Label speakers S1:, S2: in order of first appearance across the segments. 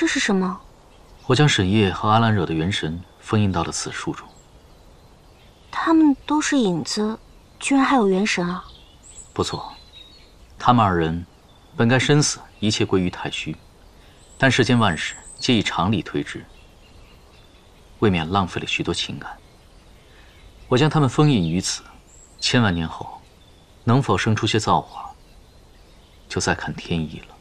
S1: 这是什么？
S2: 我将沈烨和阿兰惹的元神封印到了此术中。
S1: 他们都是影子，居然还有元神啊！
S2: 不错，他们二人本该身死，一切归于太虚，但世间万事皆以常理推之，未免浪费了许多情感。我将他们封印于此，千万年后，能否生出些造化，就再看天意了。
S1: 哦。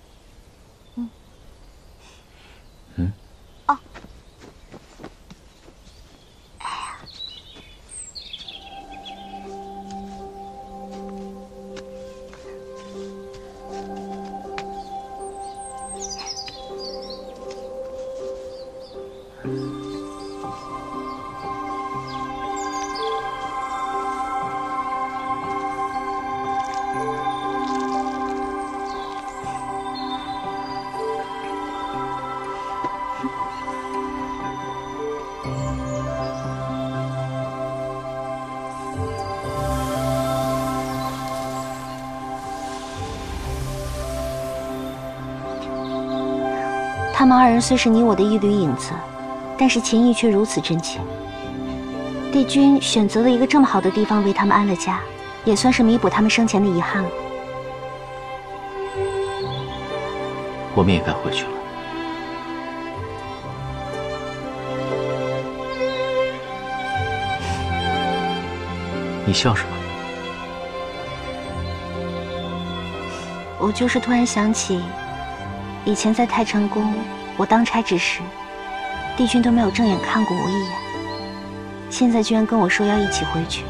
S1: 他们二人虽是你我的一缕影子，但是情谊却如此真切。帝君选择了一个这么好的地方为他们安了家，也算是弥补他们生前的遗憾了。
S2: 我们也该回去了。你笑什么？
S1: 我就是突然想起，以前在太晨宫，我当差之时，帝君都没有正眼看过我一眼，现在居然跟我说要一起回去，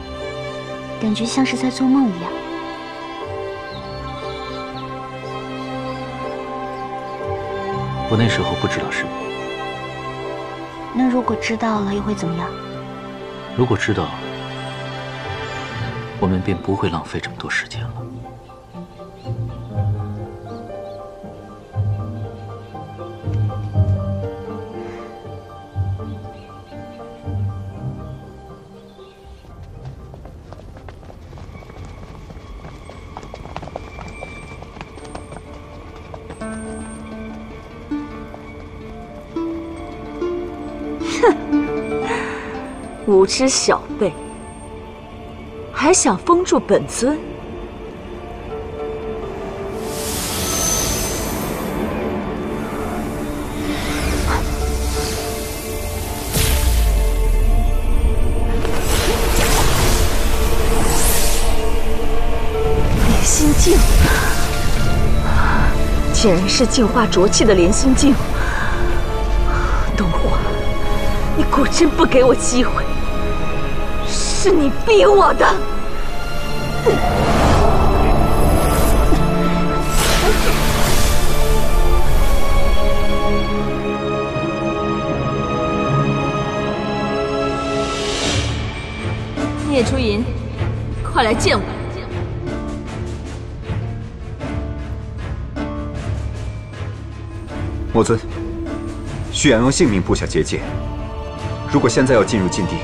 S1: 感觉像是在做梦一样。
S2: 我那时候不知道是你。
S1: 那如果知道了，又会怎么样？
S2: 如果知道了，我们便不会浪费这么多时间了。
S3: 无知小辈，还想封住本尊？莲心镜，竟然是净化浊气的莲心镜！东华，你果真不给我机会！是你逼我的！聂初银，快来见我！
S4: 魔尊，旭阳用性命布下结界，如果现在要进入禁地，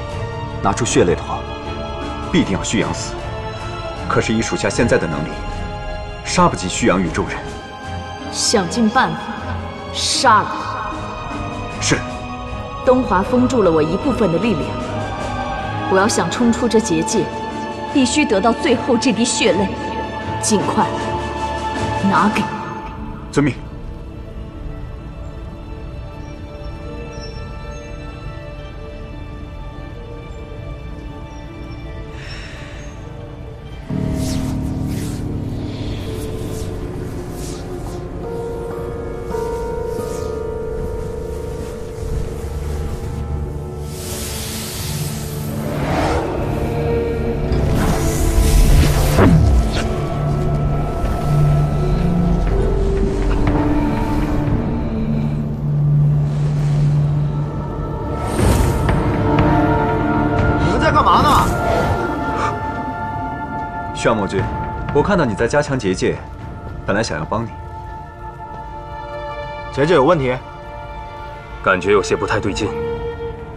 S4: 拿出血泪的话，必定要旭阳死。可是以属下现在的能力，杀不及旭阳与众人。
S3: 想尽办法杀了他。
S4: 是。
S3: 东华封住了我一部分的力量，我要想冲出这结界，必须得到最后这滴血泪，尽快拿给我。
S4: 遵命。徐阳魔君，我看到你在加强结界，本来想要帮你。
S5: 结界有问题？
S6: 感觉有些不太对劲，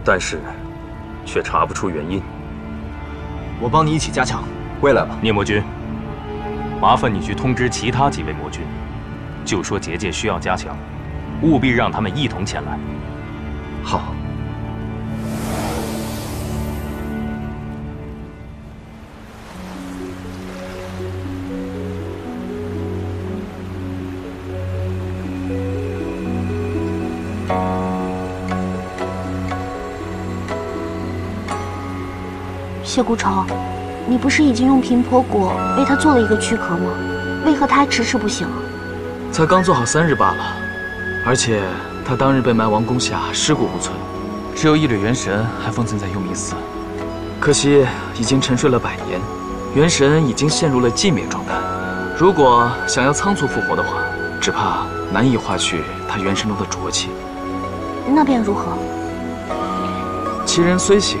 S6: 但是却查不出原因。
S5: 我帮你一起加强。
S4: 我也来吧。
S6: 聂魔君，麻烦你去通知其他几位魔君，就说结界需要加强，务必让他们一同前来。
S4: 好。
S1: 谢顾愁，你不是已经用平婆果为他做了一个躯壳吗？为何他还迟迟不行啊？
S5: 才刚做好3日罢了，而且他当日被埋王宫下，尸骨无存，只有一缕元神还封存在幽冥寺。可惜已经沉睡了100年，元神已经陷入了寂灭状态。如果想要仓促复活的话，只怕难以化去他元神中的浊气。
S1: 那便如何？
S5: 其人虽醒，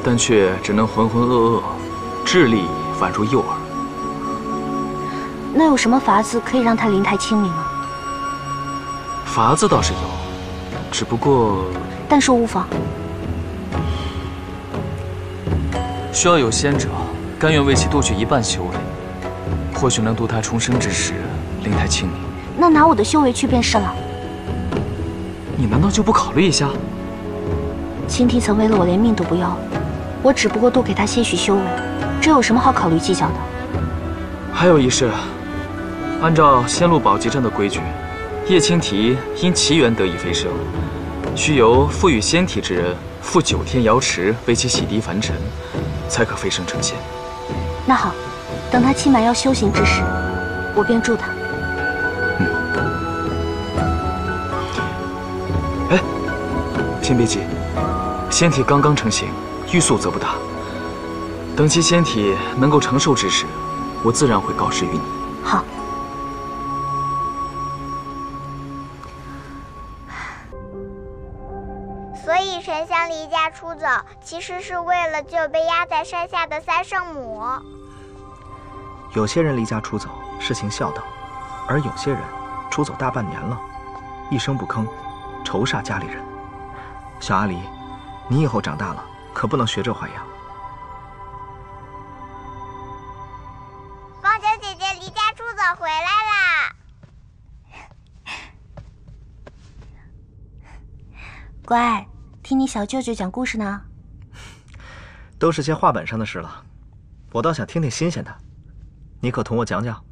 S5: 但却只能浑浑噩噩，智力宛如幼儿。
S1: 那有什么法子可以让他灵态清明啊？
S5: 法子倒是有，只不过……
S1: 但说无妨。
S5: 需要有仙者甘愿为其夺取一半修为，或许能渡他重生之时灵态清明。
S1: 那拿我的修为去便是了。
S5: 你难道就不考虑一下？
S1: 青提曾为了我连命都不要，我只不过多给他些许修为，这有什么好考虑计较的？
S5: 还有一事，按照仙路宝笈阵的规矩，叶青提因奇缘得以飞升，需由赋予仙体之人赴9天瑶池为其洗涤凡尘，才可飞升成仙。
S1: 那好，等他期满要修行之时，我便助他。
S5: 哎，先别急，仙体刚刚成型，欲速则不达。等其仙体能够承受之时，我自然会告知于你。
S1: 好。
S7: 所以沉香离家出走，其实是为了救被压在山下的3圣母。
S8: 有些人离家出走是行孝道，而有些人出走大半年了，一声不吭，仇煞家里人。小阿离，你以后长大了可不能学这花样。
S7: 凤九姐姐离家出走回来啦！
S1: 乖，听你小舅舅讲故事呢。
S8: 都是些话本上的事了，我倒想听听新鲜的。你可同我讲讲。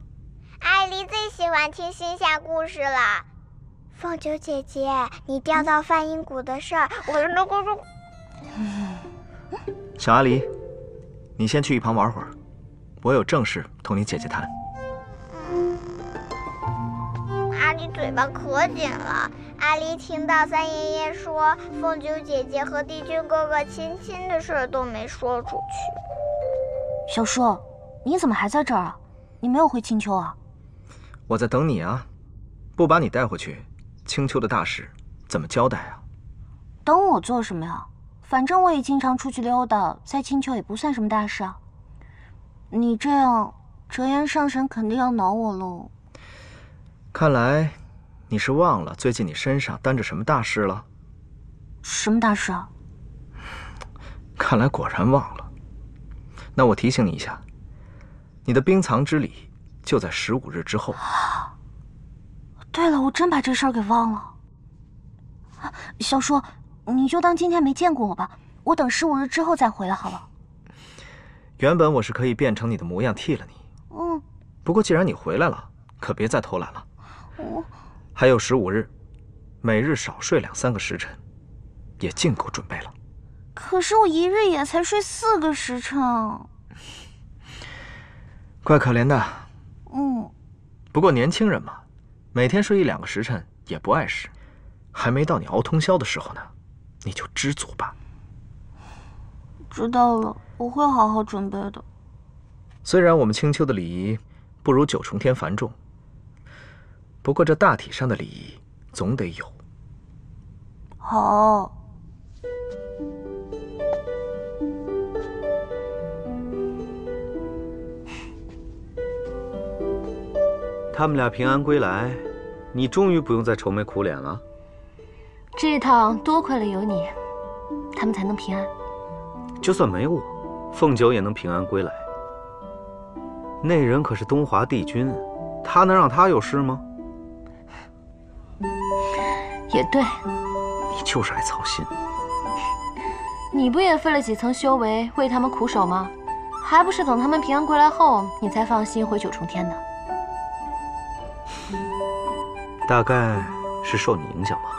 S7: 阿离最喜欢听新鲜故事了。凤九姐姐，你掉到梵音谷的事儿，我的那个……
S8: 小阿离，你先去一旁玩会儿，我有正事同你姐姐谈。
S7: 阿离嘴巴可紧了。阿离听到三爷爷说凤九姐姐和帝君哥哥亲亲的事都没说出去。
S1: 小叔，你怎么还在这儿啊？你没有回青丘啊？
S8: 我在等你啊，不把你带回去，青丘的大事怎么交代啊？
S1: 等我做什么呀？反正我也经常出去溜达，在青丘也不算什么大事啊。你这样，折颜上神肯定要恼我喽。
S8: 看来你是忘了最近你身上担着什么大事了？
S1: 什么大事啊？
S8: 看来果然忘了。那我提醒你一下，你的冰藏之礼就在15日之后。
S1: 对了，我真把这事儿给忘了。小叔，你就当今天没见过我吧，我等15日之后再回来好了。
S8: 原本我是可以变成你的模样替了你，不过既然你回来了，可别再偷懒了。还有15日，每日少睡2-3个时辰，也尽够准备了。
S1: 可是我一日也才睡4个时辰。
S8: 怪可怜的。不过年轻人嘛，每天睡1-2个时辰也不碍事，还没到你熬通宵的时候呢，你就知足吧。
S1: 知道了，我会好好准备的。
S8: 虽然我们青丘的礼仪不如9重天繁重，不过这大体上的礼仪总得有。
S1: 好。
S9: 他们俩平安归来，你终于不用再愁眉苦脸了。
S1: 这趟多亏了有你，他们才能平安。
S9: 就算没我，凤九也能平安归来。那人可是东华帝君，他能让他有事吗？
S3: 也对，
S9: 你就是爱操心。
S1: 你不也费了几层修为为他们苦守吗？还不是等他们平安归来后，你才放心回九重天的。
S9: 大概是受你影响吧。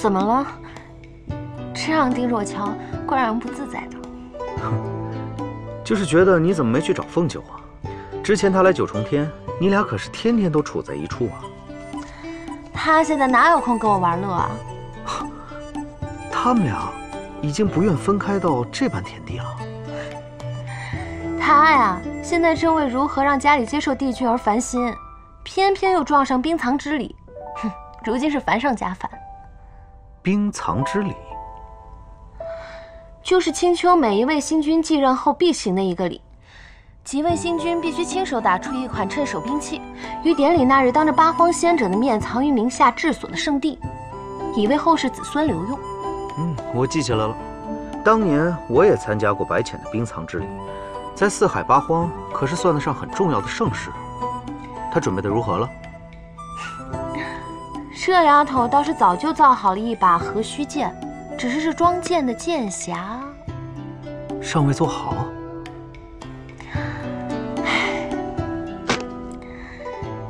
S1: 怎么了？这样盯着我瞧，怪让人不自在的。
S9: 就是觉得你怎么没去找凤九啊？之前他来九重天，你俩可是天天都处在一处啊。
S1: 他现在哪有空跟我玩乐啊？
S9: 他们俩已经不愿分开到这般田地了。
S1: 他呀，现在正为如何让家里接受帝君而烦心，偏偏又撞上冰藏之礼，哼，如今是烦上加烦。
S9: 冰藏之礼，
S1: 就是青丘每一位新君继任后必行的一个礼。几位新君必须亲手打出一款趁手兵器，于典礼那日当着八荒仙者的面藏于名下治所的圣地，以为后世子孙留用。
S9: 我记起来了，当年我也参加过白浅的冰藏之礼，在四海八荒可是算得上很重要的盛事。他准备的如何了？
S1: 这丫头倒是早就造好了一把何须剑，只是这装剑的剑匣
S9: 尚未做好。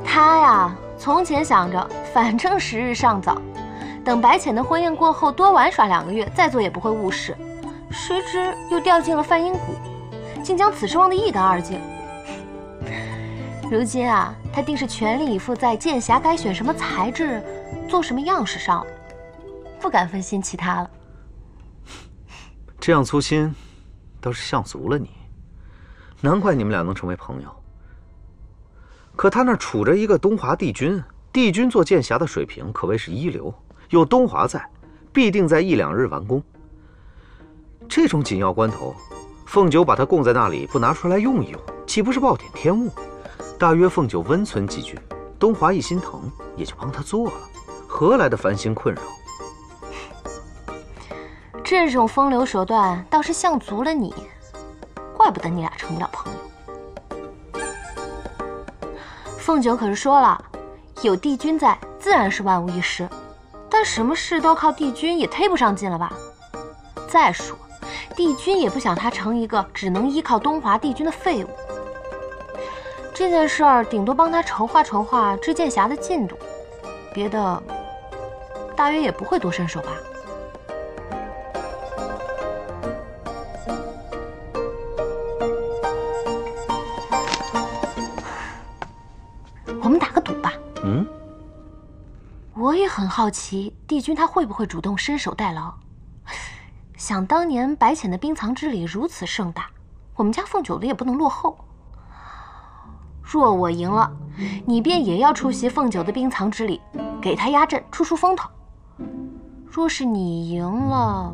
S1: 他呀，从前想着反正时日尚早，等白浅的婚宴过后多玩耍2个月，再做也不会误事。谁知又掉进了梵音谷，竟将此事忘得一干二净。如今啊，他定是全力以赴在剑匣该选什么材质、做什么样式上了，不敢分心其他了。
S9: 这样粗心，倒是像足了你。难怪你们俩能成为朋友。可他那儿处着一个东华帝君，帝君做剑匣的水平可谓是一流，有东华在，必定在1、2日完工。这种紧要关头，凤九把他供在那里，不拿出来用一用，岂不是暴殄天物？大约凤九温存几句，东华一心疼，也就帮他做了，何来的烦心困扰？
S1: 这种风流手段倒是像足了你，怪不得你俩成不了朋友。凤九可是说了，有帝君在，自然是万无一失。但什么事都靠帝君，也忒不上劲了吧？再说，帝君也不想他成一个只能依靠东华帝君的废物。这件事儿顶多帮他筹划筹划织剑匣的进度，别的大约也不会多伸手吧。我们打个赌吧。我也很好奇，帝君他会不会主动伸手代劳？想当年白浅的冰藏之礼如此盛大，我们家凤九的也不能落后。若我赢了，你便也要出席凤九的冰藏之礼，给他压阵，出出风头。若是你赢了，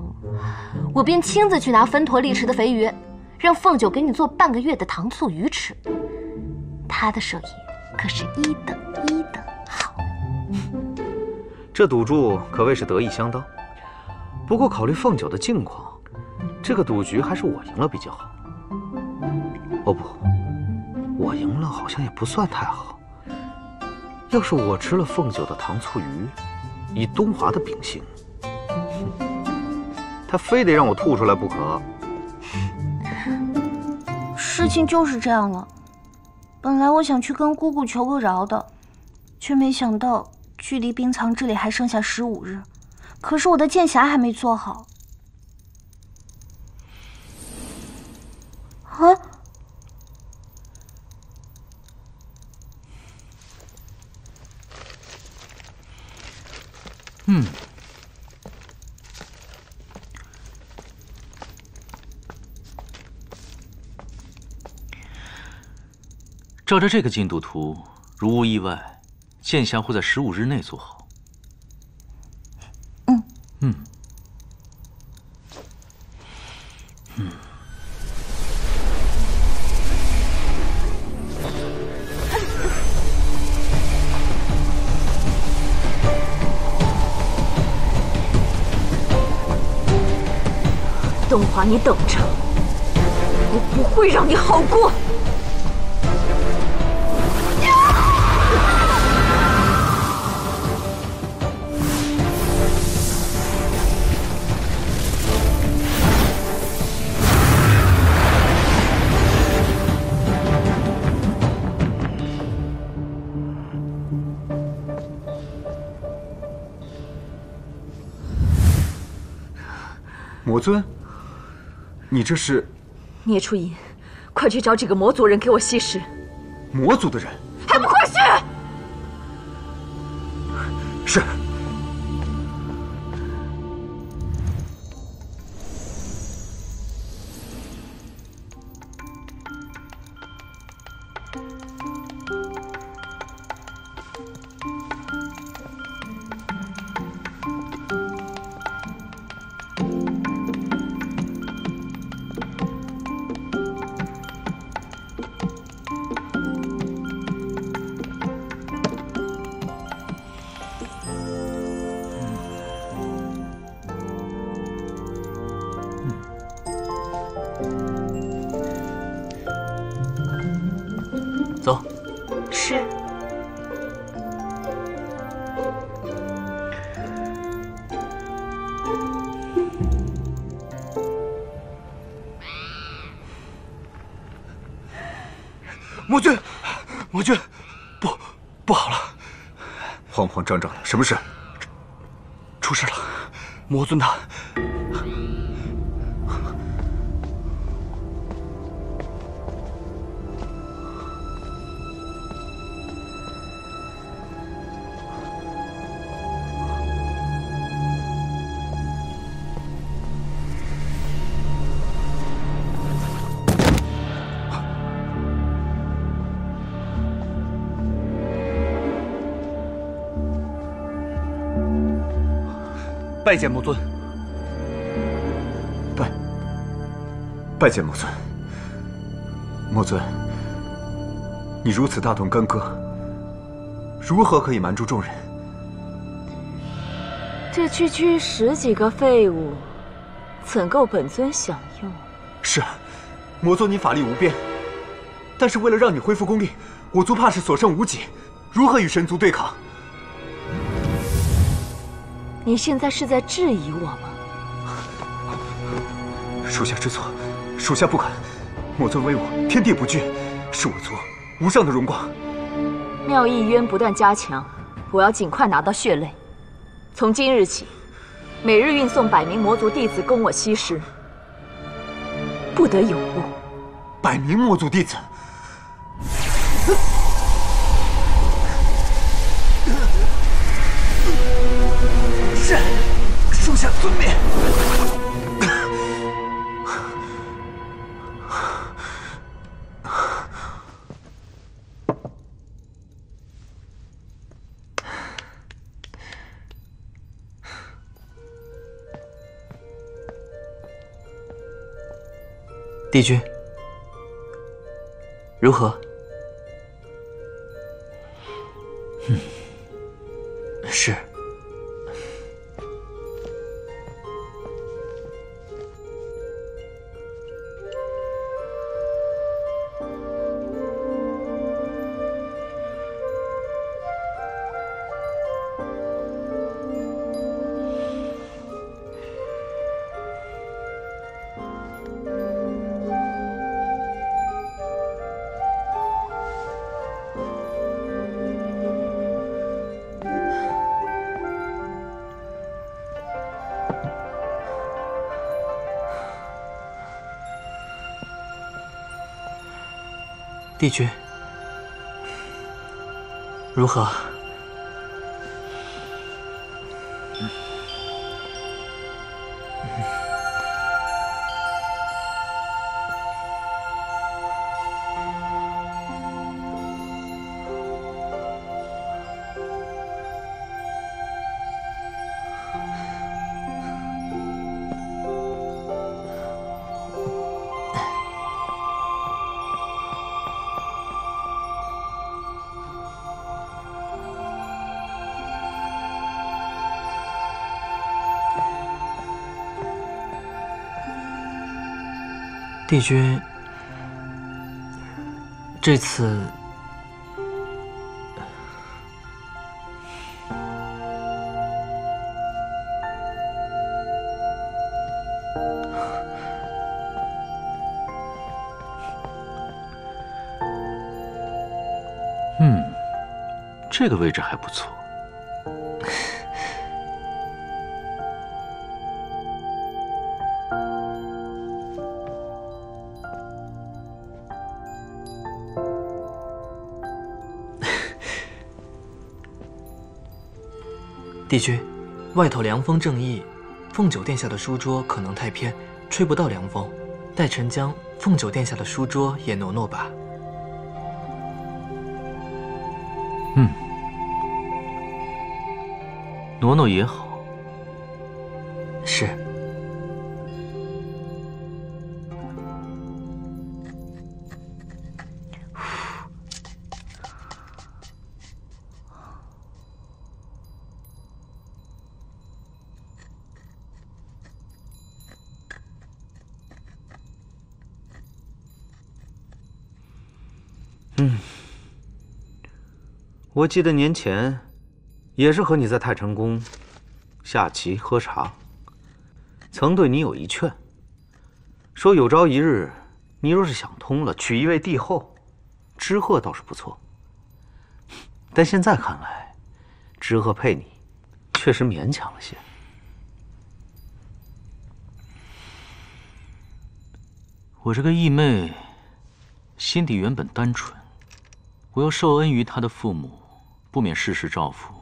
S1: 我便亲自去拿分坨利池的肥鱼，让凤九给你做半个月的糖醋鱼吃。他的手艺可是1等1的好。
S9: 这赌注可谓是得意相当。不过考虑凤九的境况，这个赌局还是我赢了比较好。哦不，我赢了好像也不算太好。要是我吃了凤九的糖醋鱼，以东华的秉性，他非得让我吐出来不可。
S1: 事情就是这样了。本来我想去跟姑姑求个饶的，却没想到距离冰藏之礼还剩下15日，可是我的剑匣还没做好。啊！
S2: 照着这个进度图，如无意外，剑匣会在15日内做好。
S3: 东华，你等着，我不会让你好过。
S4: 魔尊，你这是？
S3: 聂初隐，快去找几个魔族人给我吸食。
S4: 魔族的人？
S3: 还不快去！
S4: 是。
S2: 走。
S1: 是。
S4: 魔君，魔君，不好了！慌慌张张的，什么事？出事了！魔尊他……拜见魔尊。拜见魔尊。魔尊，你如此大动干戈，如何可以瞒住众人？
S3: 这区区10几个废物，怎够本尊享用？
S4: 是，魔尊你法力无边，但是为了让你恢复功力，我族怕是所剩无几，如何与神族对抗？
S3: 你现在是在质疑我吗？
S4: 属下知错，属下不敢。魔尊威武，天地不惧，是我族无上的荣光。
S3: 妙意渊不断加强，我要尽快拿到血泪。从今日起，每日运送100名魔族弟子供我吸食，不得有误。
S4: 100名魔族弟子。是，属下遵命。
S2: 帝君，如何？是。帝君，如何？
S10: 帝君，这次
S2: 这个位置还不错。
S10: 帝君，外头凉风正义，凤九殿下的书桌可能太偏，吹不到凉风。待臣将凤九殿下的书桌也挪挪吧。
S2: 挪挪也好。
S10: 是。
S9: 我记得年前也是和你在太晨宫下棋喝茶，曾对你有一劝，说有朝一日你若是想通了，娶一位帝后，知鹤倒是不错。但现在看来，知鹤配你确实勉强了些。
S2: 我这个义妹心底原本单纯，我又受恩于她的父母，不免事事照拂。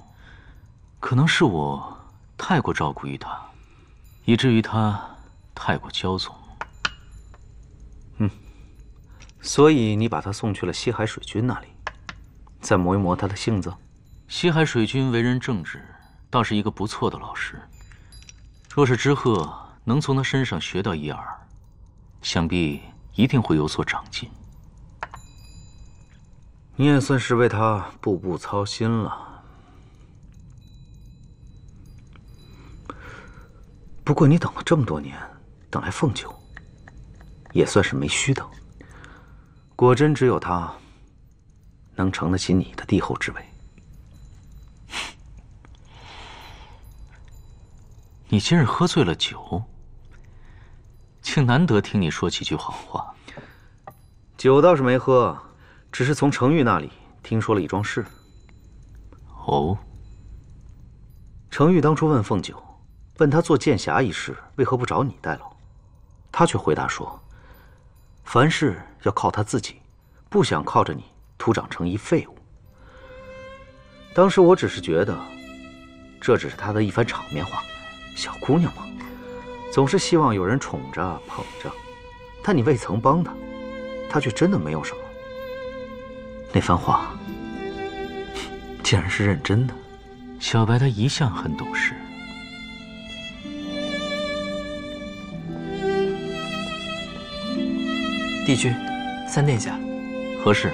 S2: 可能是我太过照顾于她，以至于她太过骄纵。
S9: 所以你把她送去了西海水君那里，再磨一磨她的性子。
S2: 西海水君为人正直，倒是一个不错的老师。若是知鹤能从他身上学到一二，想必一定会有所长进。
S9: 你也算是为他步步操心了。不过你等了这么多年，等来凤九，也算是没虚等。果真只有他能承得起你的帝后之位。
S2: 你今日喝醉了酒，竟难得听你说几句好话。
S9: 酒倒是没喝，只是从程昱那里听说了一桩事。
S2: 哦。
S9: 程昱当初问凤九，问他做剑侠一事为何不找你代劳，他却回答说，凡事要靠他自己，不想靠着你徒长成一废物。当时我只是觉得，这只是他的一番场面话。小姑娘嘛，总是希望有人宠着捧着，但你未曾帮她，她却真的没有什么。那番话，竟然是认真的。
S2: 小白她一向很懂事。
S10: 帝君，三殿下，
S2: 何事？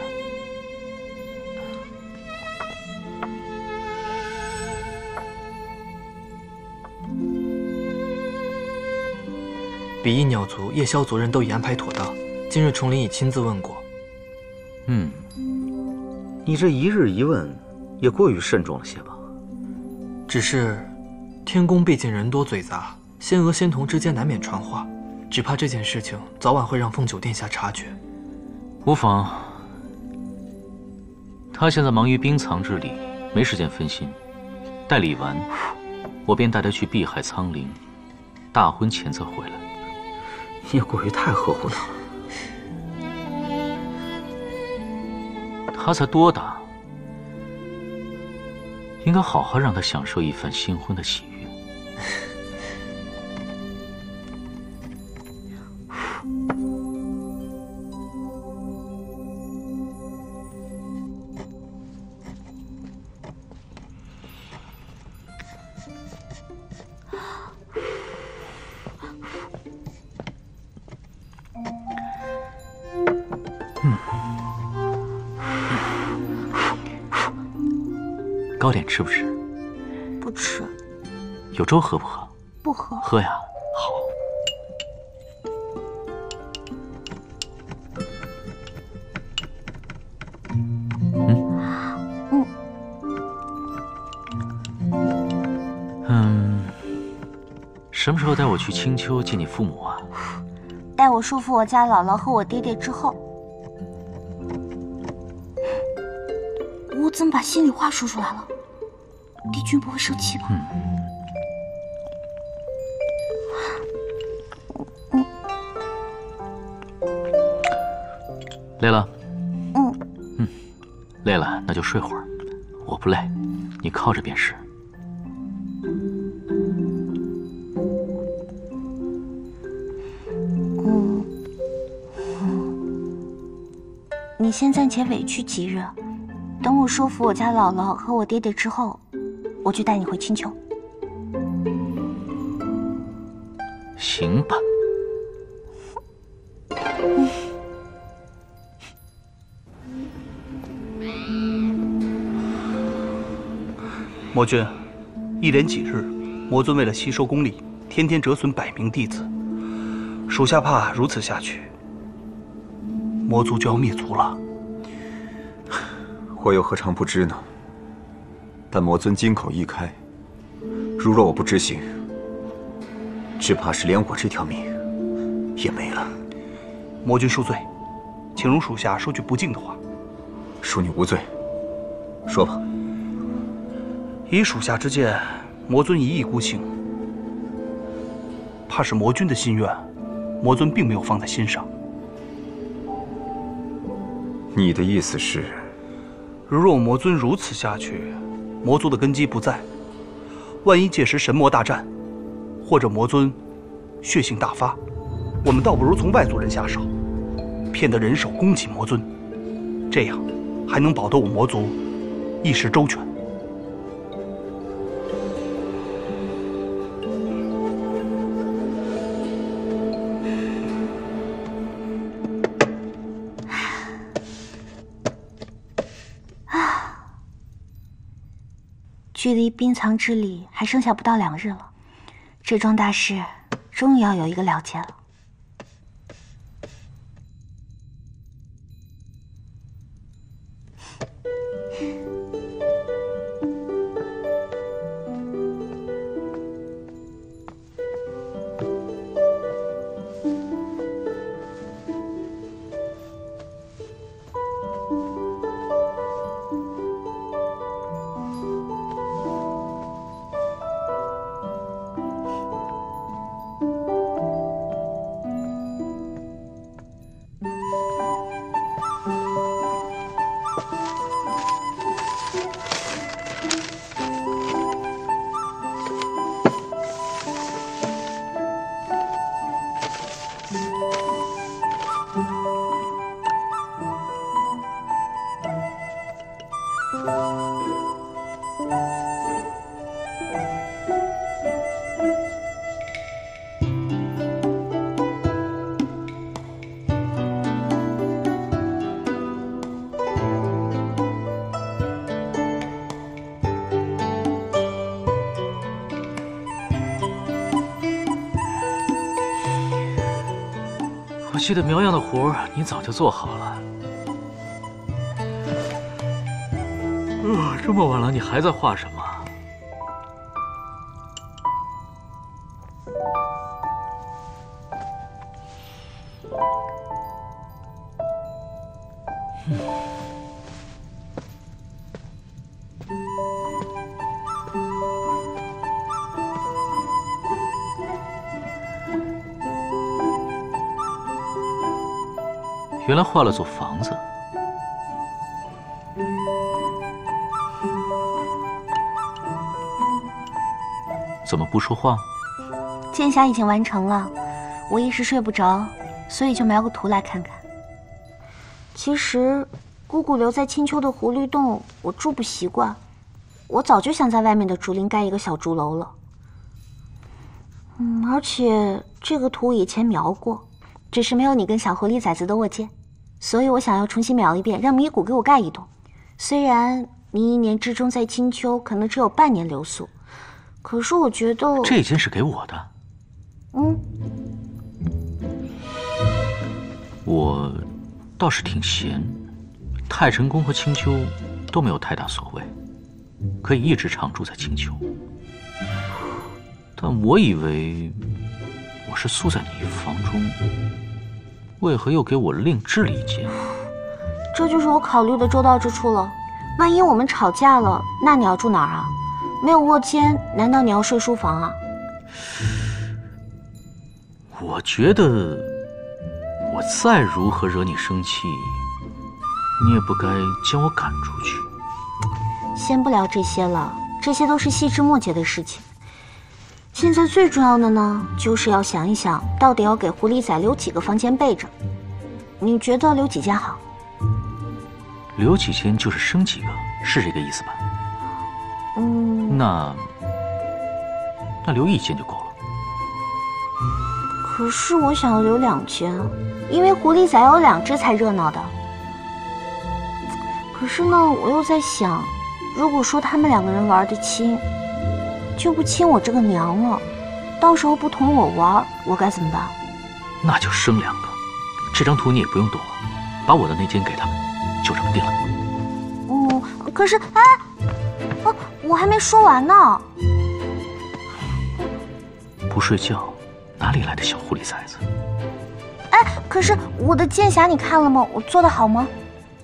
S10: 比翼鸟族、夜宵族人都已安排妥当，今日重林已亲自问过。
S9: 你这一日一问，也过于慎重了些吧？
S10: 只是，天宫毕竟人多嘴杂，仙娥仙童之间难免传话，只怕这件事情早晚会让凤九殿下察觉。
S2: 无妨，他现在忙于冰藏之礼，没时间分心。待礼完，我便带他去碧海苍陵，大婚前再回来。
S9: 你也过于太呵护他了。
S2: 他才多大，应该好好让他享受一番新婚的喜悦。糕点吃不吃？
S1: 不吃。
S2: 有粥喝不喝？
S1: 不喝。
S2: 喝呀。好。候带我去青丘见你父母啊？
S1: 待我说服我家姥姥和我爹爹之后，我怎么把心里话说出来了？帝君不会生气吧？
S2: 累了？累了那就睡会儿，我不累，你靠着便是。
S1: 你先暂且委屈几日，等我说服我家姥姥和我爹爹之后，我就带你回青丘。
S2: 行吧。
S11: 魔君，一连几日，魔尊为了吸收功力，天天折损100名弟子，属下怕如此下去，魔族就要灭族了。
S4: 我又何尝不知呢？但魔尊金口一开，如若我不执行，只怕是连我这条命也没了。
S11: 魔君恕罪，请容属下说句不敬的话。
S4: 恕你无罪，说吧。
S11: 以属下之见，魔尊一意孤行，怕是魔君的心愿，魔尊并没有放在心上。
S4: 你的意思是，
S11: 如若魔尊如此下去，魔族的根基不在，万一届时神魔大战，或者魔尊血性大发，我们倒不如从外族人下手，骗得人手攻击魔尊，这样还能保得我魔族一时周全。
S1: 距离冰藏之礼还剩下不到2日了，这桩大事终于要有一个了结了。
S2: 我记得苗样的活儿你早就做好了。这么晚了，你还在画什么？原来画了座房子。怎么不说话？
S1: 剑匣已经完成了，我一时睡不着，所以就描个图来看看。其实，姑姑留在青丘的狐狸洞，我住不习惯。我早就想在外面的竹林盖一个小竹楼了。而且这个图以前描过，只是没有你跟小狐狸崽子的卧剑，所以我想要重新描一遍，让米谷给我盖一栋。虽然你1年之中在青丘可能只有半年留宿，可是我觉得
S2: 这件是给我的。我倒是挺闲，太晨宫和青丘都没有太大所谓，可以一直常住在青丘。但我以为我是宿在你房中，为何又给我另置了一间？
S1: 这就是我考虑的周到之处了。万一我们吵架了，那你要住哪儿啊？没有卧间，难道你要睡书房啊？
S2: 我觉得，我再如何惹你生气，你也不该将我赶出去。
S1: 先不聊这些了，这些都是细枝末节的事情。现在最重要的呢，就是要想一想，到底要给狐狸仔留几个房间备着。你觉得留几间好？
S2: 留几间就是生几个，是这个意思吧？那留一间就够了。
S1: 可是我想要留2间，因为狐狸仔要有2只才热闹的。可是呢，我又在想，如果说他们2个人玩得亲，就不亲我这个娘了，到时候不同我玩，我该怎么办？
S2: 那就生2个。这张图你也不用动了，把我的那间给他们，就这么定了。
S1: 可是，我还没说完呢。
S2: 不睡觉，哪里来的小狐狸崽子？
S1: 可是我的剑匣你看了吗？我做得好吗？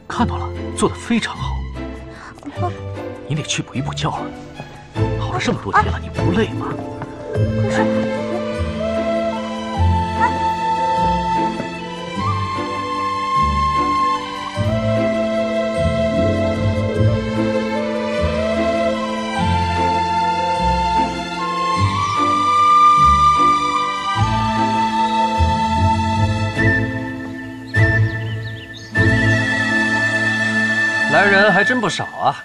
S2: 看到了，做得非常好。你得去补一补觉了。好了这么多天了，你不累吗？
S1: 可是
S12: 来人还真不少啊。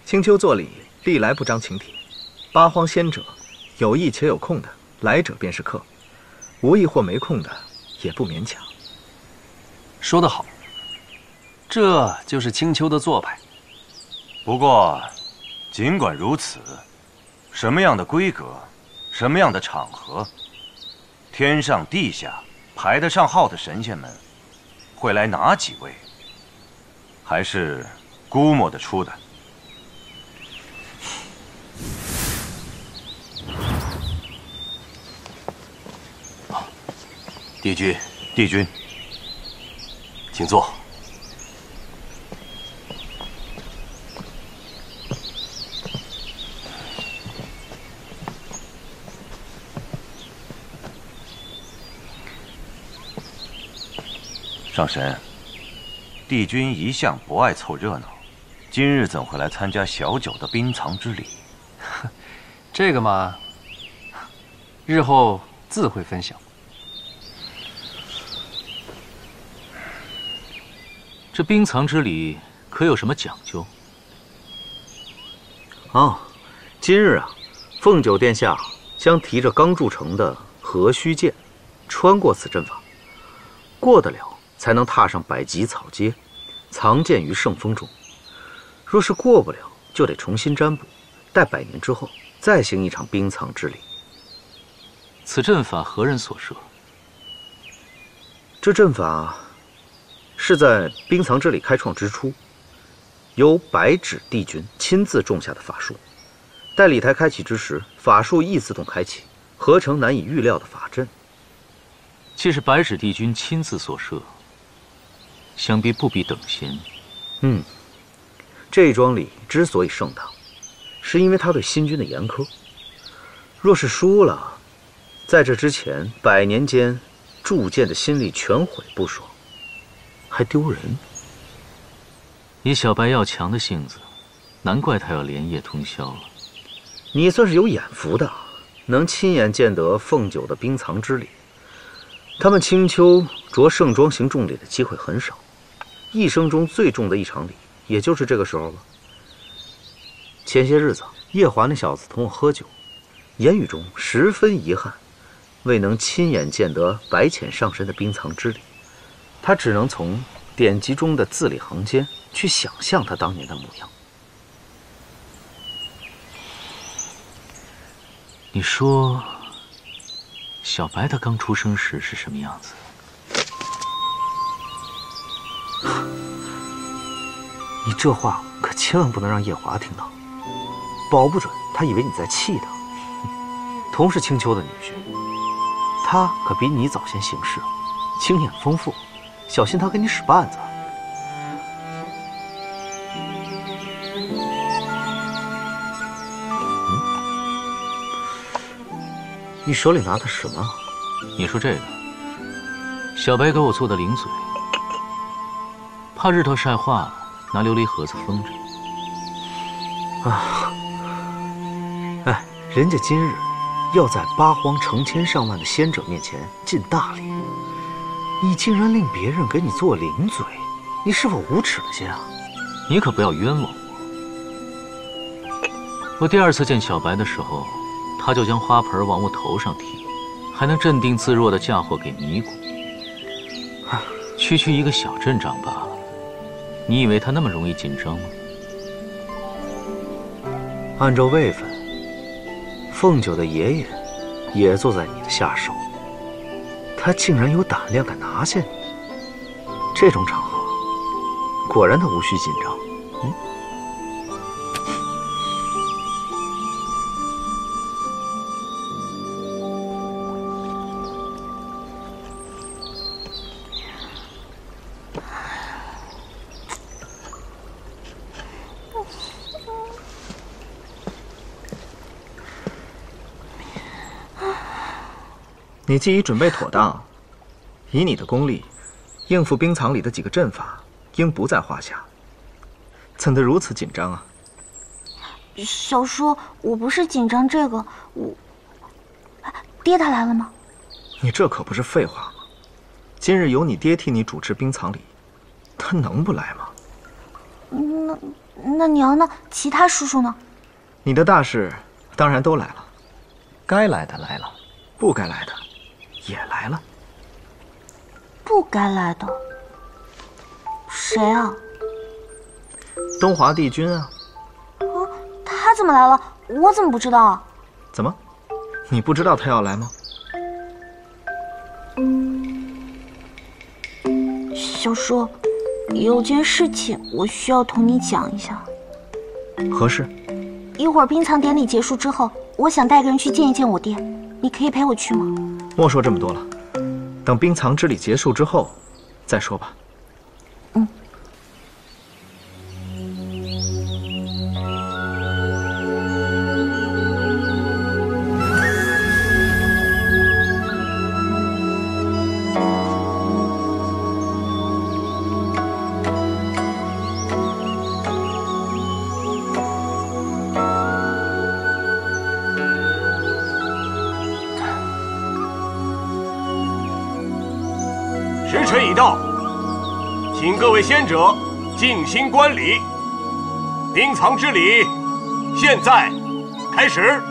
S8: 青丘作礼，历来不张请帖。八荒仙者，有意且有空的，来者便是客；无意或没空的，也不勉强。
S12: 说得好，这就是青丘的做派。
S13: 不过，尽管如此，什么样的规格，什么样的场合，天上地下排得上号的神仙们，会来哪几位？还是估摸得出的。
S14: 帝君，
S13: 帝君，
S14: 请坐。
S13: 上神，帝君一向不爱凑热闹，今日怎会来参加小九的冰藏之礼？
S12: 这个嘛，日后自会分享。
S2: 这冰藏之礼可有什么讲究？
S9: 今日啊，凤九殿下将提着刚铸成的何须剑，穿过此阵法，过得了才能踏上百级草阶，藏剑于圣峰中。若是过不了，就得重新占卜，待100年之后再行一场冰藏之礼。
S2: 此阵法何人所设？
S9: 这阵法是在冰藏之礼开创之初，由白纸帝君亲自种下的法术。待礼台开启之时，法术亦自动开启，合成难以预料的法阵。
S2: 既是白纸帝君亲自所设，想必不比等闲。
S9: 这桩礼之所以盛大，是因为他对新君的严苛。若是输了，在这之前100年间铸剑的心力全毁不爽，还丢人。
S2: 以小白要强的性子，难怪他要连夜通宵了。
S9: 你算是有眼福的，能亲眼见得凤九的冰藏之礼。他们青丘着盛装行重礼的机会很少，一生中最重的一场礼，也就是这个时候了。前些日子，叶华那小子同我喝酒，言语中十分遗憾，未能亲眼见得白浅上身的冰藏之礼。他只能从典籍中的字里行间去想象他当年的模样。
S2: 你说，小白他刚出生时是什么样子？
S9: 你这话可千万不能让叶华听到，保不准他以为你在气他。同是青丘的女婿，他可比你早先行事，经验丰富，小心他给你使绊子。你手里拿的什么？
S2: 你说这个，小白给我做的零嘴，怕日头晒化了，拿琉璃盒子封着。
S9: 啊，哎，人家今日要在八荒成千上万的仙者面前尽大礼，你竟然令别人给你做零嘴，你是否无耻了些啊？
S2: 你可不要冤枉我。我第二次见小白的时候，他就将花盆往我头上踢，还能镇定自若的嫁祸给尼姑。区区一个小镇长罢了，你以为他那么容易紧张吗？
S9: 按照位分，凤九的爷爷也坐在你的下手，他竟然有胆量敢拿下你，这种场合，果然他无需紧张。
S8: 你既已准备妥当，以你的功力，应付冰藏里的几个阵法，应不在话下。怎得如此紧张啊？
S1: 小叔，我不是紧张这个，爹他来了吗？
S8: 你这可不是废话吗？今日由你爹替你主持冰藏礼，他能不来吗？
S1: 那娘呢？其他叔叔呢？
S8: 你的大事当然都来了，
S10: 该来的来了，
S8: 不该来的也来了。
S1: 不该来的谁啊？
S8: 东华帝君啊。
S1: 他怎么来了？我怎么不知道啊？
S8: 怎么，你不知道他要来吗？
S1: 小叔，有件事情我需要同你讲一下。
S8: 何事？
S1: 一会儿冰藏典礼结束之后，我想带个人去见一见我爹，你可以陪我去吗？
S8: 莫说这么多了，等冰藏之礼结束之后再说吧。
S15: 时辰已到，请各位仙者静心观礼。冰藏之礼，现在开始。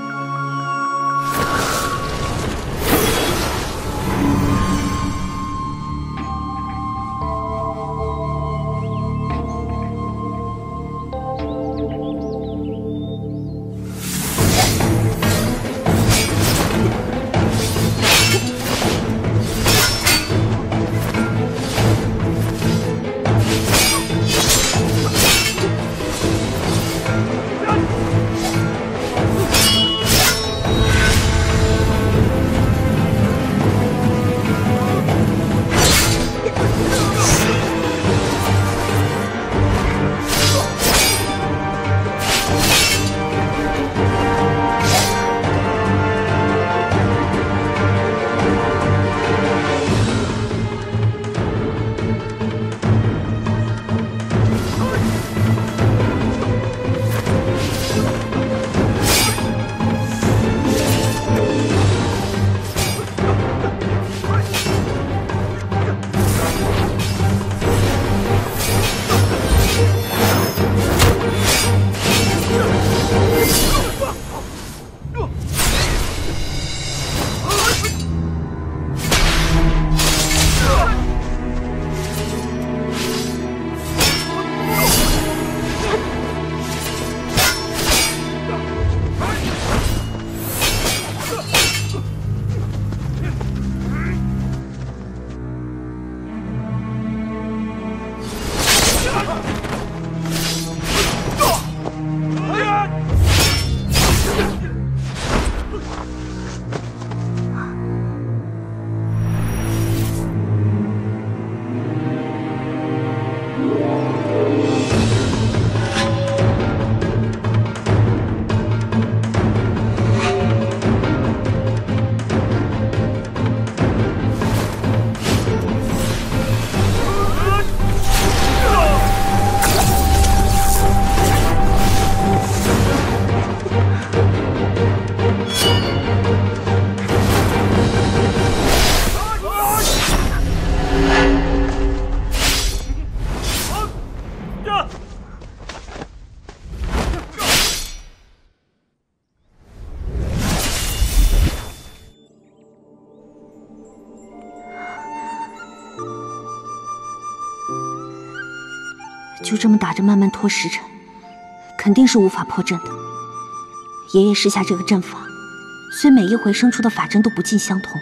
S1: 就这么打着慢慢拖时辰，肯定是无法破阵的。爷爷施下这个阵法，虽每一回生出的法阵都不尽相同，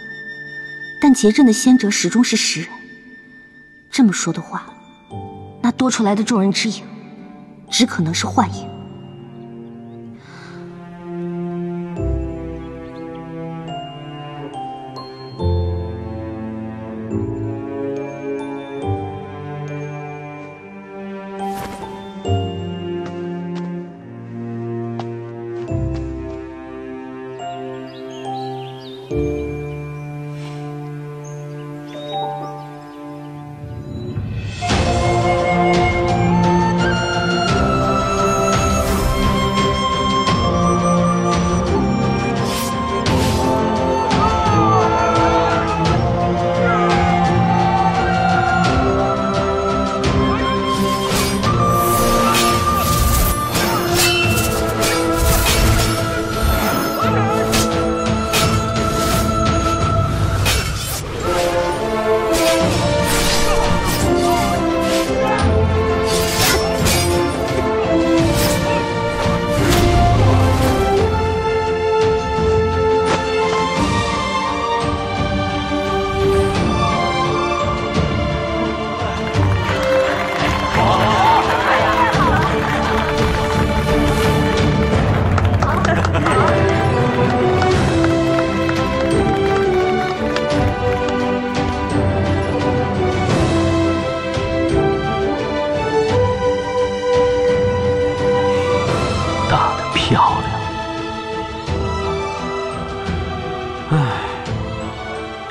S1: 但结阵的先者始终是10人。这么说的话，那多出来的众人之影，只可能是幻影。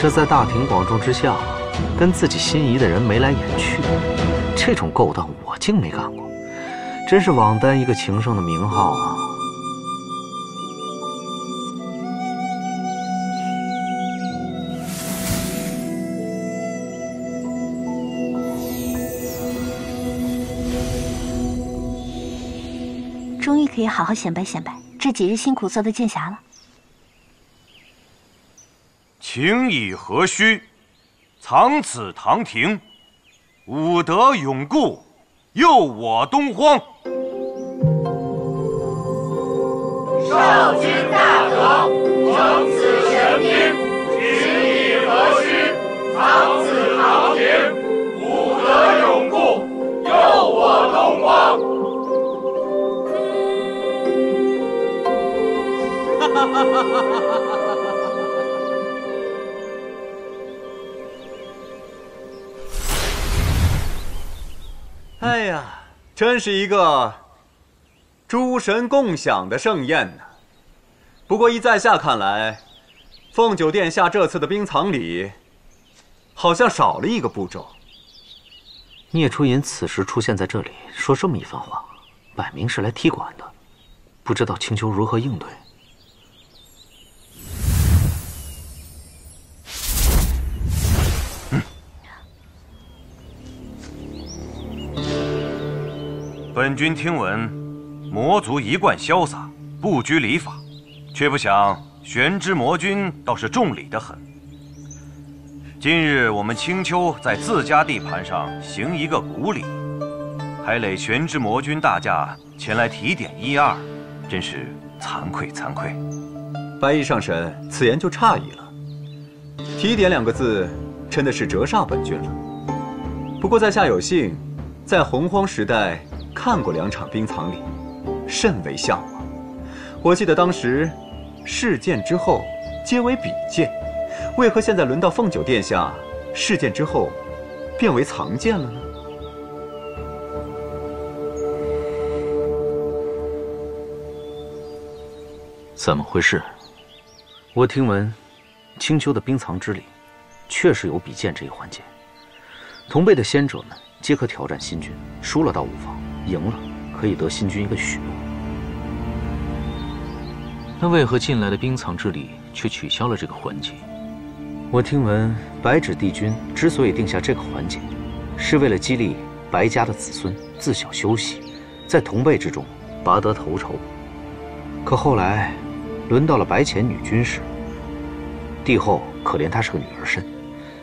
S9: 这在大庭广众之下，跟自己心仪的人眉来眼去，这种勾当我竟没干过，真是枉担一个情圣的名号啊！
S1: 终于可以好好显摆显摆这几日辛苦做的剑侠了。
S13: 情义何须？藏此堂庭，武德永固，佑我东荒。
S16: 少君大德，承此神兵，情义何须？藏此堂庭，武德永固，佑我东荒。哈哈哈哈哈哈！
S4: 哎呀，真是一个诸神共享的盛宴呢。不过依在下看来，凤九殿下这次的冰藏礼好像少了一个步骤。
S9: 聂初隐此时出现在这里，说这么一番话，摆明是来踢馆的，不知道青丘如何应对。
S13: 本君听闻，魔族一贯潇洒，不拘礼法，却不想玄之魔君倒是重礼得很。今日我们青丘在自家地盘上行一个古礼，还累玄之魔君大驾前来提点一二，真是惭愧惭愧。
S4: 白衣上神，此言就诧异了。提点2个字，真的是折煞本君了。不过在下有幸，在洪荒时代看过2场冰藏礼，甚为向往。我记得当时试剑之后皆为比剑，为何现在轮到凤九殿下试剑之后变为藏剑了呢？
S2: 怎么回事？
S9: 我听闻，青丘的冰藏之礼，确实有比剑这一环节。同辈的仙者们皆可挑战新君，输了到无妨，赢了可以得新君一个许诺。
S2: 那为何近来的冰藏之礼却取消了这个环节？
S9: 我听闻白纸帝君之所以定下这个环节，是为了激励白家的子孙自小修习，在同辈之中拔得头筹。可后来轮到了白浅女君时，帝后可怜她是个女儿身，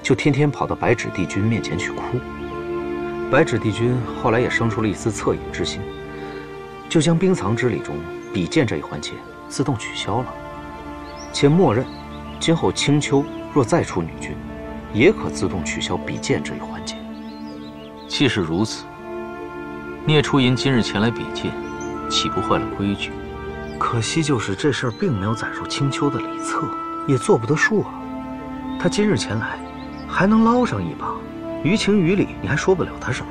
S9: 就天天跑到白纸帝君面前去哭。白纸帝君后来也生出了一丝恻隐之心，就将冰藏之礼中比剑这一环节自动取消了，且默认今后青丘若再出女君，也可自动取消比剑这一环节。
S2: 既是如此，聂初吟今日前来比剑，岂不坏了规矩？
S9: 可惜就是这事儿并没有载入青丘的礼册，也做不得数啊。他今日前来，还能捞上一把，于情于理，你还说不了他什么。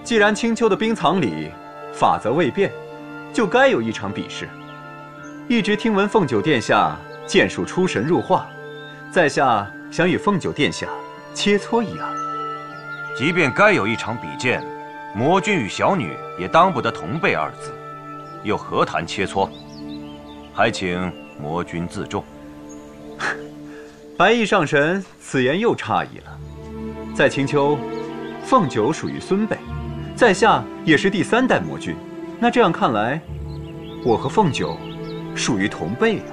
S4: 既然青丘的冰藏礼法则未变，就该有一场比试。一直听闻凤九殿下剑术出神入化，在下想与凤九殿下切磋一二。
S13: 即便该有一场比剑，魔君与小女也当不得同辈二字，又何谈切磋？还请魔君自重。
S4: 白衣上神此言又诧异了。在青丘，凤九属于孙辈，在下也是第3代魔君。那这样看来，我和凤九属于同辈啊。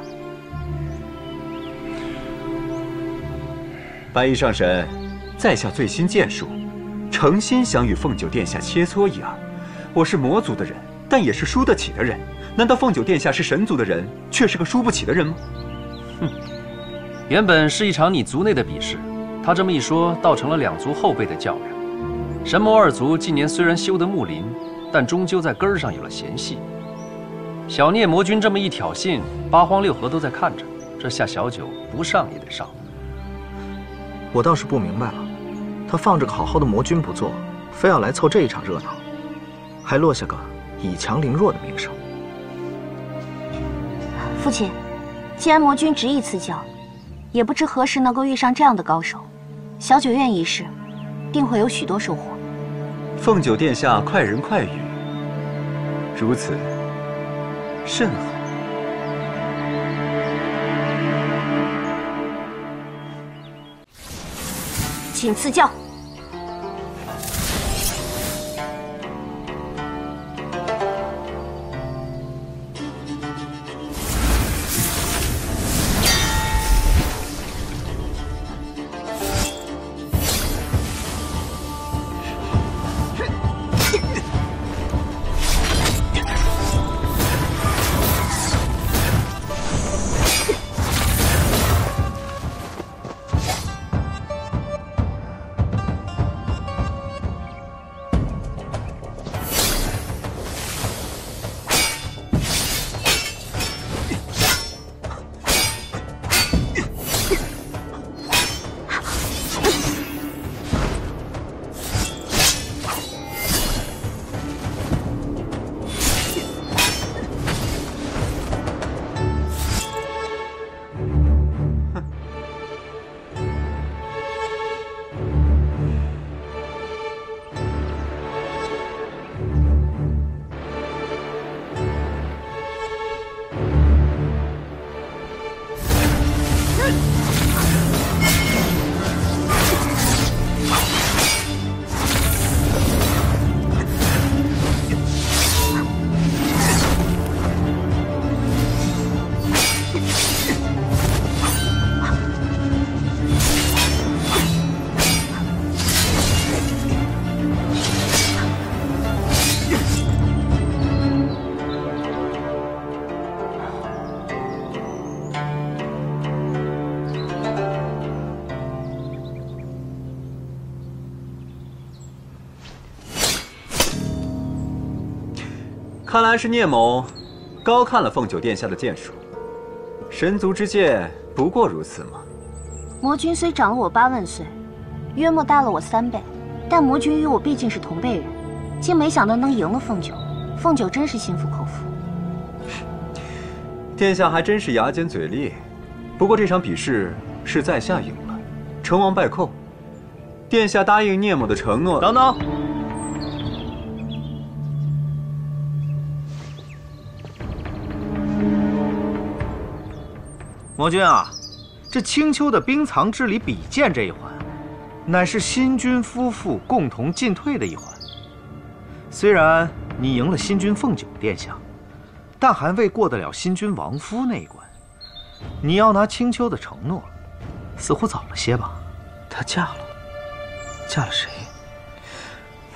S4: 白衣上神，在下最新剑术，诚心想与凤九殿下切磋一二。我是魔族的人，但也是输得起的人。难道凤九殿下是神族的人，却是个输不起的人吗？
S12: 哼，原本是一场你族内的比试，他这么一说，倒成了2族后辈的较量。神魔2族近年虽然修得睦邻，但终究在根儿上有了嫌隙。小聂魔君这么一挑衅，8荒6合都在看着，这下小九不上也得上。
S8: 我倒是不明白了，他放着个好好的魔君不做，非要来凑这一场热闹，还落下个以强凌弱的名声。
S1: 父亲，既然魔君执意赐教，也不知何时能够遇上这样的高手。小九愿一试，定会有许多收获。
S4: 凤九殿下快人快语，如此甚好。
S1: 请赐教。
S4: 看来是聂某高看了凤九殿下的剑术。神族之剑不过如此嘛。
S1: 魔君虽长了我8万岁，约莫大了我3倍，但魔君与我毕竟是同辈人，竟没想到能赢了凤九。凤九真是心服口服。
S4: 殿下还真是牙尖嘴利。不过这场比试是在下赢了，成王败寇。殿下答应聂某的承诺。
S8: 等等。魔君啊，这青丘的冰藏之礼比剑这一环，乃是新君夫妇共同进退的一环。虽然你赢了新君凤九殿下，但还未过得了新君王夫那一关。你要拿青丘的承诺，似乎早了些吧？
S9: 她嫁了，
S8: 嫁了谁？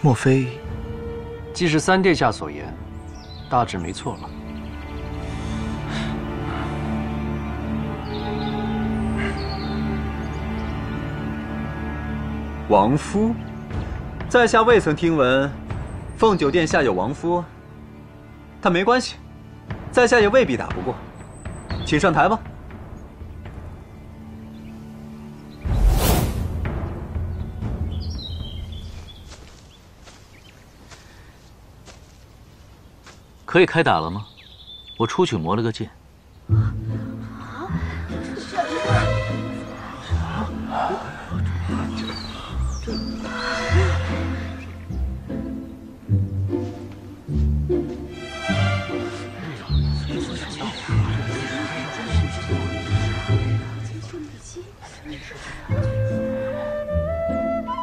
S8: 莫非？
S12: 既是三殿下所言，大致没错了。
S4: 王夫，在下未曾听闻，凤九殿下有王夫。但没关系，在下也未必打不过，请上台吧。
S2: 可以开打了吗？我出去磨了个剑。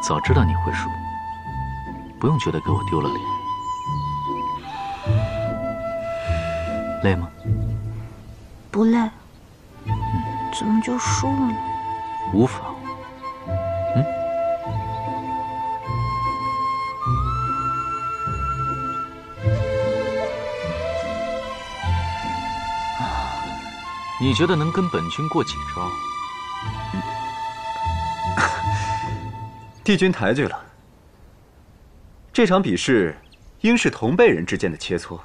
S2: 早知道你会输，不用觉得给我丢了脸。累吗？
S1: 不累。怎么就输了呢？
S2: 无妨。你觉得能跟本君过几招？
S4: 帝君抬举了。这场比试应是同辈人之间的切磋，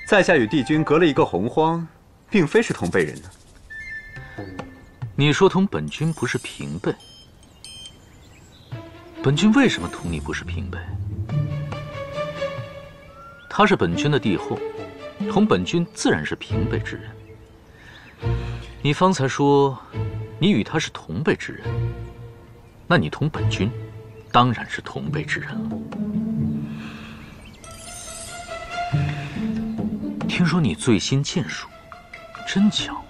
S4: 在下与帝君隔了一个洪荒，并非是同辈人呢。
S2: 你说同本君不是平辈，本君为什么同你不是平辈？他是本君的帝后，同本君自然是平辈之人。你方才说你与他是同辈之人，那你同本君当然是同辈之人了。听说你醉心剑术，真巧，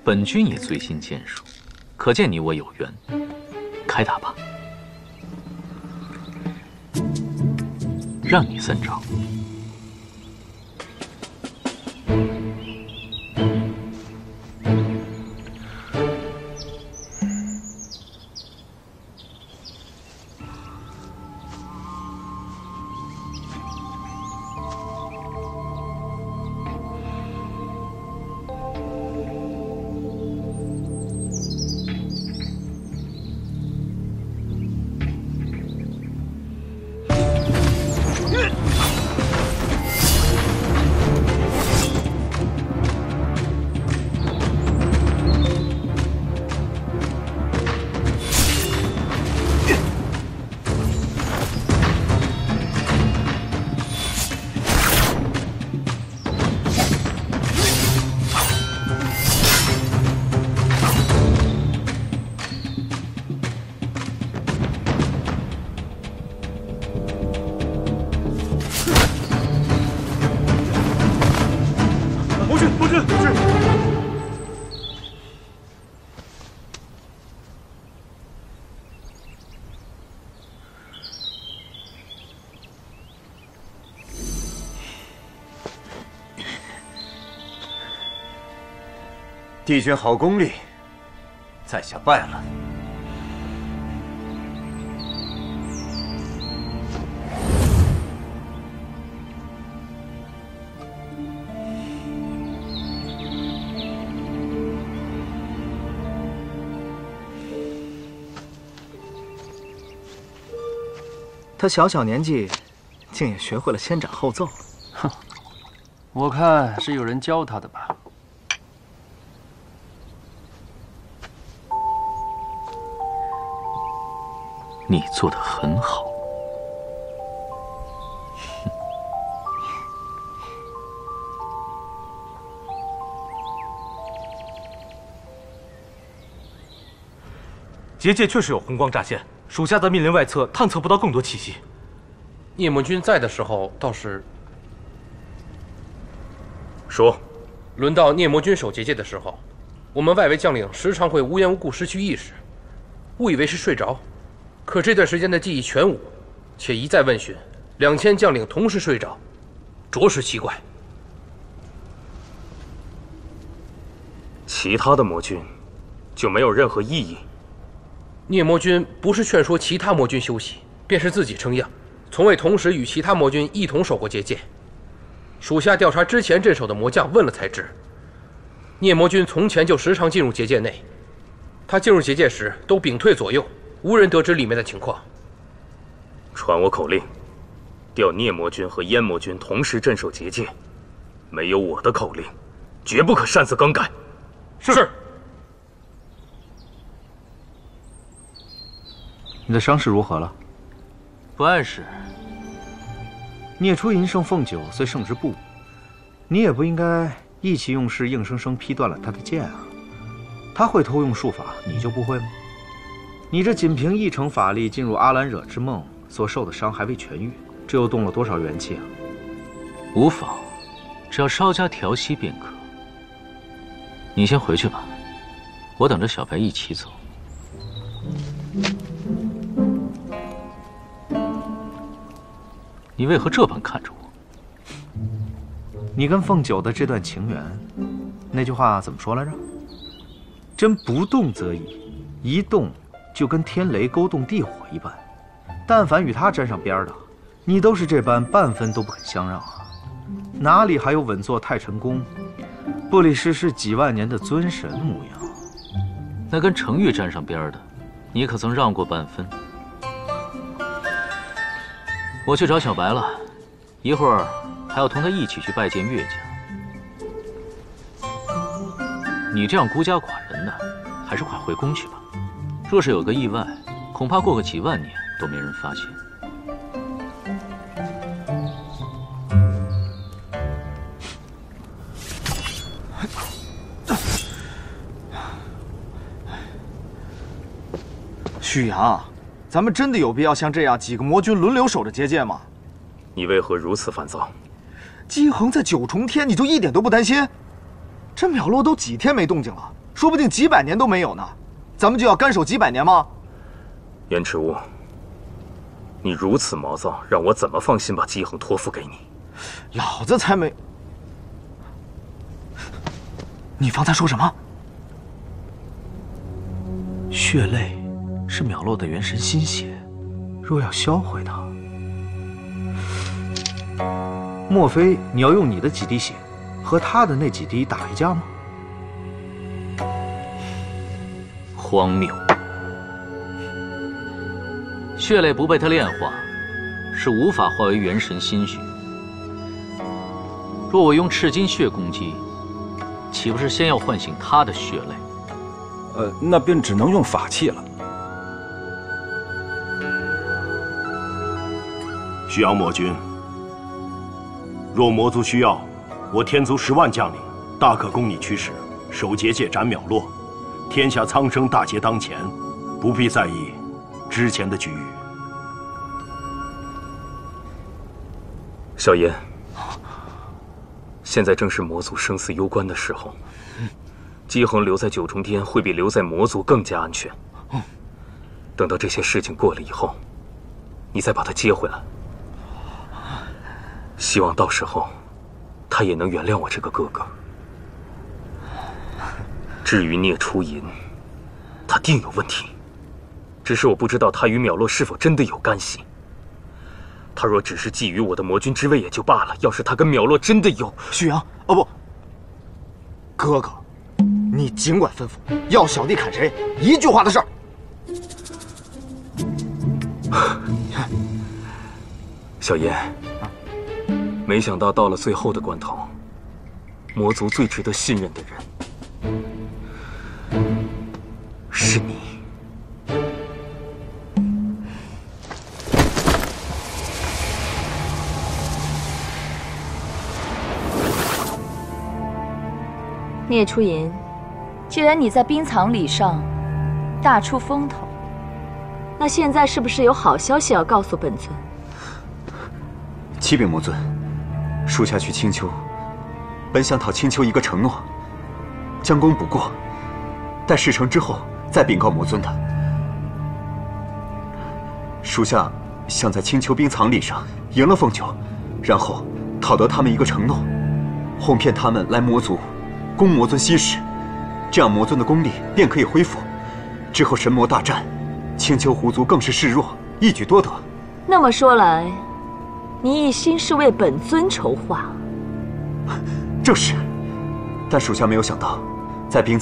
S2: 本君也醉心剑术，可见你我有缘。开打吧，让你3招。
S4: 帝君好功力，在下败了。
S8: 他小小年纪，竟也学会了先斩后奏。
S12: 哼，我看是有人教他的吧。
S2: 你做得很好。
S17: 结界确实有红光乍现，属下在密林外侧探测不到更多气息。
S15: 聂魔君在的时候倒是……
S6: 说，
S15: 轮到聂魔君守结界的时候，我们外围将领时常会无缘无故失去意识，误以为是睡着。可这段时间的记忆全无，且一再问询，2000将领同时睡着，着实奇怪。
S6: 其他的魔君就没有任何异议？
S15: 聂魔君不是劝说其他魔君休息，便是自己称样，从未同时与其他魔军一同守过结界。属下调查之前镇守的魔将，问了才知，聂魔君从前就时常进入结界内。他进入结界时都屏退左右，无人得知里面的情况。
S6: 传我口令，调聂魔君和燕魔君同时镇守结界。没有我的口令，绝不可擅自更改。
S15: 是。
S9: 你的伤势如何了？
S2: 不碍事。
S9: 聂初银胜凤九虽胜之不武，你也不应该意气用事，硬生生劈断了他的剑啊！他会偷用术法，你就不会吗？你这仅凭一成法力进入阿兰惹之梦所受的伤还未痊愈，这又动了多少元气啊？
S2: 无妨，只要稍加调息便可。你先回去吧，我等着小白一起走。你为何这般看着我？
S9: 你跟凤九的这段情缘，那句话怎么说来着？真不动则已，一动就跟天雷勾动地火一般。但凡与他沾上边的，你都是这般半分都不肯相让啊！哪里还有稳坐太晨宫、不离世事几万年的尊神模样？
S2: 那跟程昱沾上边的，你可曾让过半分？我去找小白了，一会儿还要同他一起去拜见岳家。你这样孤家寡人的，还是快回宫去吧。若是有个意外，恐怕过个几万年都没人发现。
S8: 许阳，咱们真的有必要像这样几个魔军轮流守着结界吗？
S6: 你为何如此烦躁？
S8: 姬恒在九重天，你就一点都不担心？这淼落都几天没动静了，说不定几百年都没有呢。咱们就要干守几百年吗？
S6: 燕赤乌，你如此毛躁，让我怎么放心把姬恒托付给你？
S8: 老子才没……你方才说什么？
S9: 血泪是淼落的元神心血，若要销毁它，莫非你要用你的几滴血和他的那几滴打一架吗？
S2: 荒谬！血泪不被他炼化，是无法化为元神心血。若我用赤金血攻击，岂不是先要唤醒他的血泪？
S18: 那便只能用法器了。
S19: 许阳魔君，若魔族需要，我天族10万将领，大可供你驱使，守结界斩淼落。天下苍生大劫当前，不必在意之前的局域。
S6: 小言，现在正是魔族生死攸关的时候，姬恒留在九重天会比留在魔族更加安全。等到这些事情过了以后，你再把他接回来。希望到时候，他也能原谅我这个哥哥。至于聂初银，他定有问题，只是我不知道他与淼落是否真的有干系。他若只是觊觎我的魔君之位也就罢了，要是他跟淼落真的有……
S8: 许阳，哦不，哥哥，你尽管吩咐，要小弟砍谁，一句话的事儿。
S6: 小言，没想到到了最后的关头，魔族最值得信任的人是你。
S3: 聂初银，既然你在冰藏礼上大出风头，那现在是不是有好消息要告诉本尊？
S4: 启禀魔尊，属下去青丘，本想讨青丘一个承诺，将功补过，待事成之后再禀告魔尊的。属下想在青丘冰藏礼上赢了凤九，然后讨得他们一个承诺，哄骗他们来魔族供魔尊吸食，这样魔尊的功力便可以恢复。之后神魔大战，青丘狐族更是示弱，一举多得。
S3: 那么说来，你一心是为本尊筹划？
S4: 正是。但属下没有想到，在兵